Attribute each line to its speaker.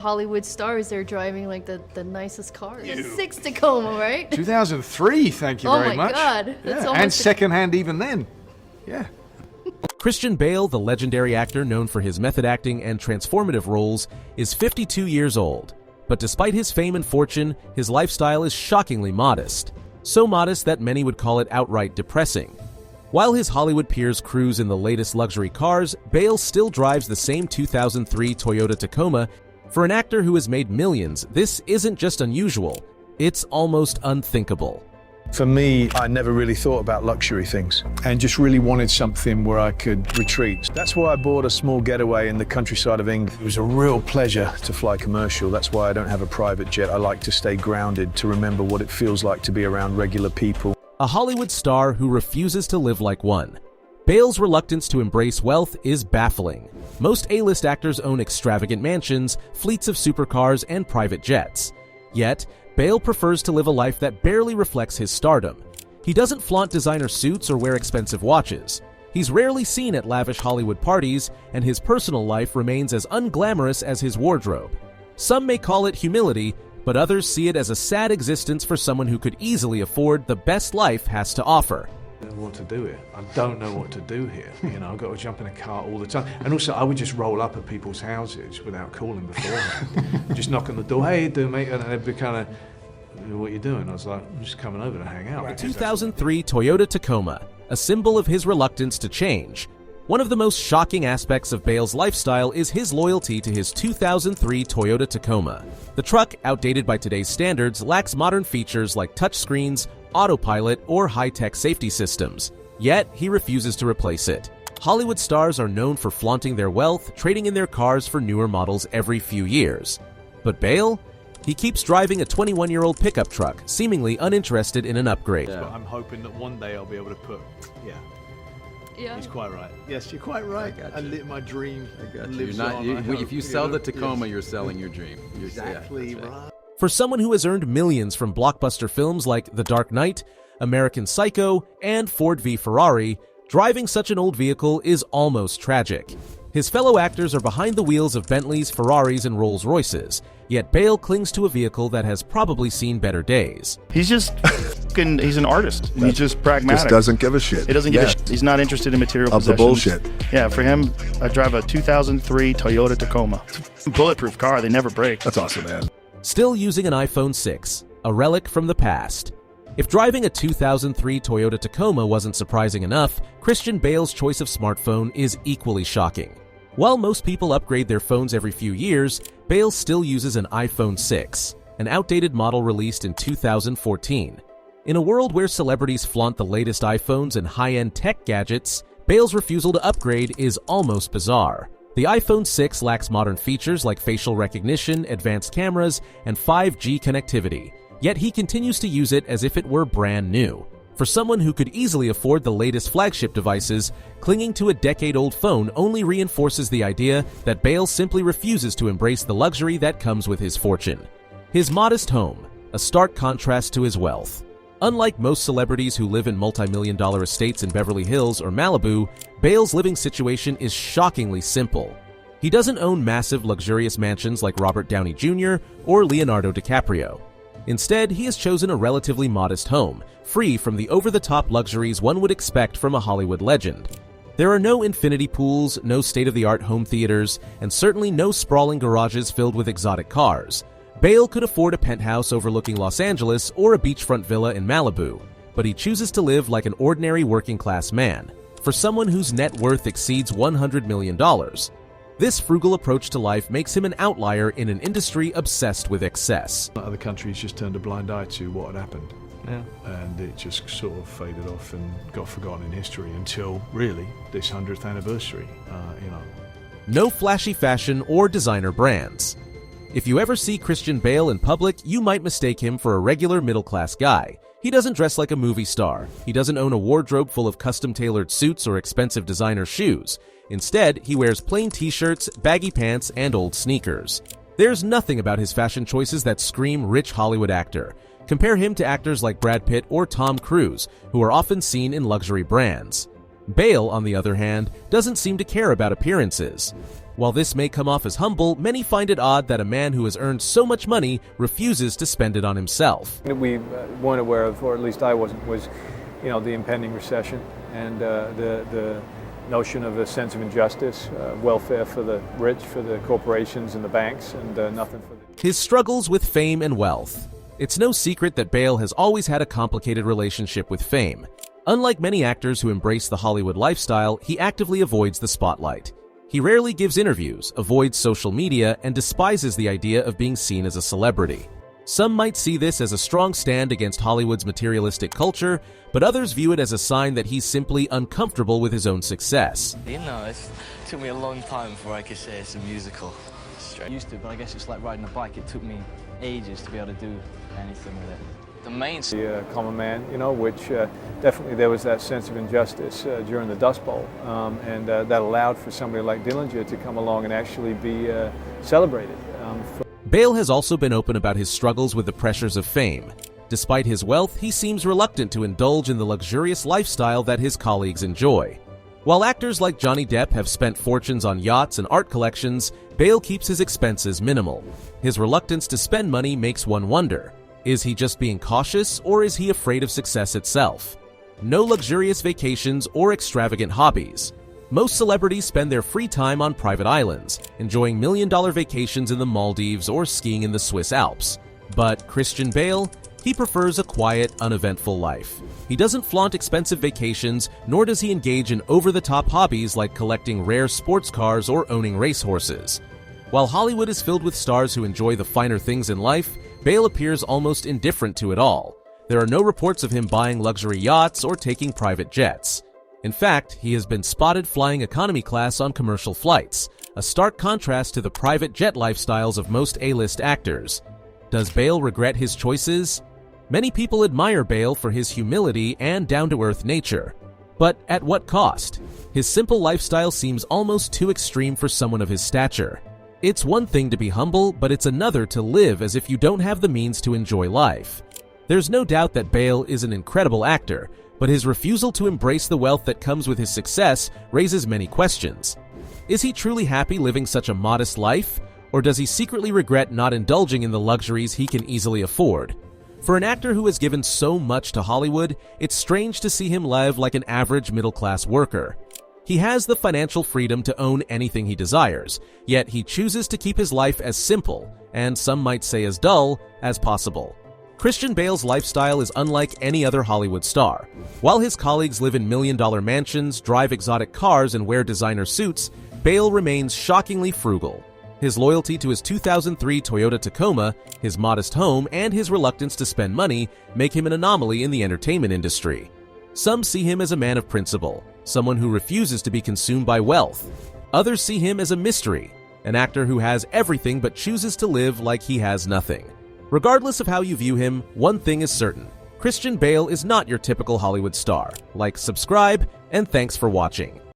Speaker 1: Hollywood stars, they're driving like the nicest cars. The 6 Tacoma, right?
Speaker 2: 2003, thank you very much.
Speaker 1: Oh my God. That's almost
Speaker 2: and secondhand even then. Yeah.
Speaker 3: Christian Bale, the legendary actor known for his method acting and transformative roles, is 52 years old. But despite his fame and fortune, his lifestyle is shockingly modest. So modest that many would call it outright depressing. While his Hollywood peers cruise in the latest luxury cars, Bale still drives the same 2003 Toyota Tacoma. For an actor who has made millions, this isn't just unusual, it's almost unthinkable.
Speaker 4: For me, I never really thought about luxury things and just really wanted something where I could retreat. That's why I bought a small getaway in the countryside of England. It was a real pleasure to fly commercial. That's why I don't have a private jet. I like to stay grounded, to remember what it feels like to be around regular people.
Speaker 3: A Hollywood star who refuses to live like one. Bale's reluctance to embrace wealth is baffling. Most A-list actors own extravagant mansions, fleets of supercars, and private jets. Yet, Bale prefers to live a life that barely reflects his stardom. He doesn't flaunt designer suits or wear expensive watches. He's rarely seen at lavish Hollywood parties, and his personal life remains as unglamorous as his wardrobe. Some may call it humility, but others see it as a sad existence for someone who could easily afford the best life has to offer.
Speaker 5: I don't know what to do here. I don't know what to do here. I've got to jump in a car all the time. And also, I would just roll up at people's houses without calling beforehand. Just knock on the door, hey, do mate, and they'd be kind of, what are you doing? I was like, I'm just coming over to hang out.
Speaker 3: The 2003 Toyota Tacoma, a symbol of his reluctance to change. One of the most shocking aspects of Bale's lifestyle is his loyalty to his 2003 Toyota Tacoma. The truck, outdated by today's standards, lacks modern features like touchscreens, autopilot, or high-tech safety systems. Yet, he refuses to replace it. Hollywood stars are known for flaunting their wealth, trading in their cars for newer models every few years. But Bale? He keeps driving a 21-year-old pickup truck, seemingly uninterested in an upgrade.
Speaker 4: But I'm hoping that one day I'll be able to put,
Speaker 1: Yeah.
Speaker 4: He's quite right. Yes, you're quite right. I lit my dream.
Speaker 6: I got you. If you sell the Tacoma, you're selling your dream.
Speaker 4: Exactly right.
Speaker 3: For someone who has earned millions from blockbuster films like The Dark Knight, American Psycho, and Ford v Ferrari, driving such an old vehicle is almost tragic. His fellow actors are behind the wheels of Bentleys, Ferraris, and Rolls-Royces, yet Bale clings to a vehicle that has probably seen better days.
Speaker 7: He's just he's an artist. He's just pragmatic.
Speaker 8: Just doesn't give a shit.
Speaker 7: He doesn't give a shit. He's not interested in material
Speaker 8: of
Speaker 7: possessions.
Speaker 8: the bullshit.
Speaker 7: Yeah, for him, I drive a 2003 Toyota Tacoma. Bulletproof car, they never break.
Speaker 8: That's awesome, man.
Speaker 3: Still using an iPhone 6, a relic from the past. If driving a 2003 Toyota Tacoma wasn't surprising enough, Christian Bale's choice of smartphone is equally shocking. While most people upgrade their phones every few years, Bale still uses an iPhone 6, an outdated model released in 2014. In a world where celebrities flaunt the latest iPhones and high-end tech gadgets, Bale's refusal to upgrade is almost bizarre. The iPhone 6 lacks modern features like facial recognition, advanced cameras, and 5G connectivity, yet he continues to use it as if it were brand new. For someone who could easily afford the latest flagship devices, clinging to a decade-old phone only reinforces the idea that Bale simply refuses to embrace the luxury that comes with his fortune. His modest home, a stark contrast to his wealth. Unlike most celebrities who live in multi-million-dollar estates in Beverly Hills or Malibu, Bale's living situation is shockingly simple. He doesn't own massive, luxurious mansions like Robert Downey Jr. or Leonardo DiCaprio. Instead, he has chosen a relatively modest home, free from the over-the-top luxuries one would expect from a Hollywood legend. There are no infinity pools, no state-of-the-art home theaters, and certainly no sprawling garages filled with exotic cars. Bale could afford a penthouse overlooking Los Angeles or a beachfront villa in Malibu, but he chooses to live like an ordinary working-class man, for someone whose net worth exceeds $100 million. This frugal approach to life makes him an outlier in an industry obsessed with excess.
Speaker 4: Other countries just turned a blind eye to what had happened.
Speaker 5: Yeah.
Speaker 4: And it just sort of faded off and got forgotten in history until, really, this 100th anniversary,
Speaker 3: No flashy fashion or designer brands. If you ever see Christian Bale in public, you might mistake him for a regular middle-class guy. He doesn't dress like a movie star. He doesn't own a wardrobe full of custom-tailored suits or expensive designer shoes. Instead, he wears plain t-shirts, baggy pants, and old sneakers. There's nothing about his fashion choices that scream rich Hollywood actor. Compare him to actors like Brad Pitt or Tom Cruise, who are often seen in luxury brands. Bale, on the other hand, doesn't seem to care about appearances. While this may come off as humble, many find it odd that a man who has earned so much money refuses to spend it on himself.
Speaker 4: We weren't aware of, or at least I wasn't, was the impending recession and the notion of a sense of injustice, welfare for the rich, for the corporations and the banks, and nothing for the...
Speaker 3: His struggles with fame and wealth. It's no secret that Bale has always had a complicated relationship with fame. Unlike many actors who embrace the Hollywood lifestyle, he actively avoids the spotlight. He rarely gives interviews, avoids social media, and despises the idea of being seen as a celebrity. Some might see this as a strong stand against Hollywood's materialistic culture, but others view it as a sign that he's simply uncomfortable with his own success.
Speaker 8: It took me a long time before I could say it's a musical. I used to, but I guess it's like riding a bike. It took me ages to be able to do anything with it. The main...
Speaker 4: The common man, which definitely there was that sense of injustice during the Dust Bowl, and that allowed for somebody like Dillinger to come along and actually be celebrated.
Speaker 3: Bale has also been open about his struggles with the pressures of fame. Despite his wealth, he seems reluctant to indulge in the luxurious lifestyle that his colleagues enjoy. While actors like Johnny Depp have spent fortunes on yachts and art collections, Bale keeps his expenses minimal. His reluctance to spend money makes one wonder. Is he just being cautious, or is he afraid of success itself? No luxurious vacations or extravagant hobbies. Most celebrities spend their free time on private islands, enjoying million-dollar vacations in the Maldives or skiing in the Swiss Alps. But Christian Bale? He prefers a quiet, uneventful life. He doesn't flaunt expensive vacations, nor does he engage in over-the-top hobbies like collecting rare sports cars or owning racehorses. While Hollywood is filled with stars who enjoy the finer things in life, Bale appears almost indifferent to it all. There are no reports of him buying luxury yachts or taking private jets. In fact, he has been spotted flying economy class on commercial flights, a stark contrast to the private jet lifestyles of most A-list actors. Does Bale regret his choices? Many people admire Bale for his humility and down-to-earth nature. But at what cost? His simple lifestyle seems almost too extreme for someone of his stature. It's one thing to be humble, but it's another to live as if you don't have the means to enjoy life. There's no doubt that Bale is an incredible actor, but his refusal to embrace the wealth that comes with his success raises many questions. Is he truly happy living such a modest life, or does he secretly regret not indulging in the luxuries he can easily afford? For an actor who has given so much to Hollywood, it's strange to see him live like an average middle-class worker. He has the financial freedom to own anything he desires, yet he chooses to keep his life as simple, and some might say as dull, as possible. Christian Bale's lifestyle is unlike any other Hollywood star. While his colleagues live in million-dollar mansions, drive exotic cars, and wear designer suits, Bale remains shockingly frugal. His loyalty to his 2003 Toyota Tacoma, his modest home, and his reluctance to spend money make him an anomaly in the entertainment industry. Some see him as a man of principle, someone who refuses to be consumed by wealth. Others see him as a mystery, an actor who has everything but chooses to live like he has nothing. Regardless of how you view him, one thing is certain. Christian Bale is not your typical Hollywood star. Like, subscribe, and thanks for watching.